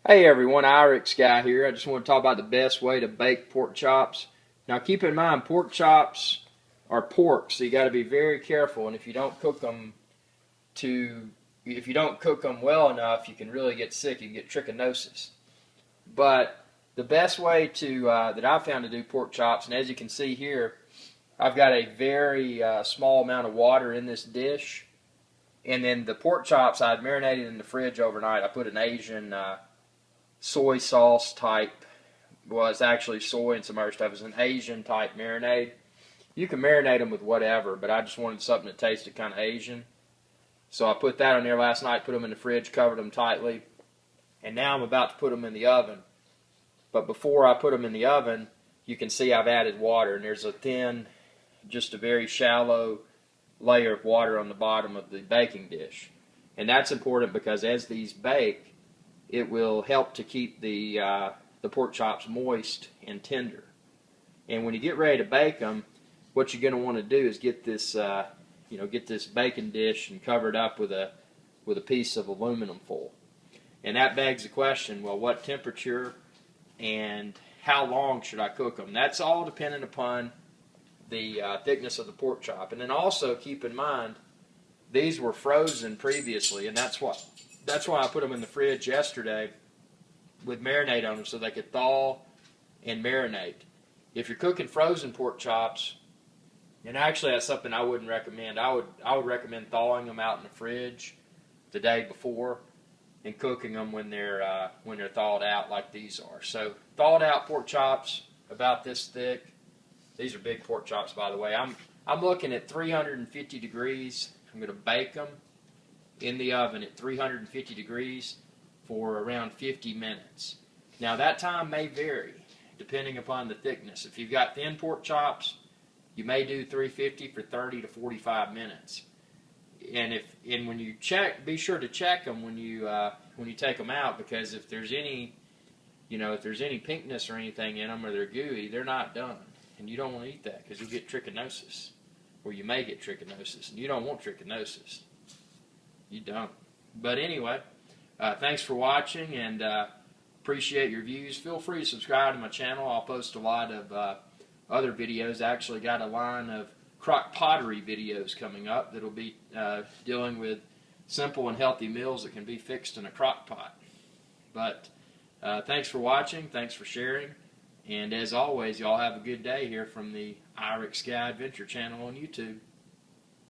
Hey everyone, Irix guy here. I just want to talk about the best way to bake pork chops. Now keep in mind, pork chops are pork, so you got to be very careful. And if you don't cook them if you don't cook them well enough, you can really get sick. You can get trichinosis. But the best way to that I've found to do pork chops, and as you can see here, I've got a very small amount of water in this dish, and then the pork chops I'd marinated in the fridge overnight. I put an Asian soy sauce type. Well, it's actually soy and some other stuff. It's an Asian type marinade. You can marinate them with whatever, but I just wanted something that tasted kind of Asian. So I put that on there last night, put them in the fridge, covered them tightly, and now I'm about to put them in the oven. But before I put them in the oven, you can see I've added water, and there's a thin, just a very shallow layer of water on the bottom of the baking dish. And that's important because as these bake, it will help to keep the pork chops moist and tender. And when you get ready to bake them, what you're going to want to do is get this get this baking dish and cover it up with a piece of aluminum foil. And that begs the question: well, what temperature and how long should I cook them? That's all dependent upon the thickness of the pork chop. And then also keep in mind, these were frozen previously, and that's why I put them in the fridge yesterday with marinade on them so they could thaw and marinate. If you're cooking frozen pork chops, and actually that's something I wouldn't recommend. I would recommend thawing them out in the fridge the day before and cooking them when they're thawed out like these are. So thawed out pork chops about this thick. These are big pork chops, by the way. I'm looking at 350 degrees. I'm going to bake them in the oven at 350 degrees for around 50 minutes. Now that time may vary depending upon the thickness. If you've got thin pork chops, you may do 350 for 30 to 45 minutes. And when you check, be sure to check them when you take them out, because if there's any pinkness or anything in them, or they're gooey, they're not done, and you don't want to eat that because you'll get trichinosis, or you may get trichinosis, and you don't want trichinosis. You don't. But anyway, thanks for watching, and appreciate your views. Feel free to subscribe to my channel. I'll post a lot of other videos. I actually got a line of crock pottery videos coming up that'll be dealing with simple and healthy meals that can be fixed in a crock pot. But thanks for watching. Thanks for sharing. And as always, y'all have a good day here from the Irix Guy Adventure channel on YouTube.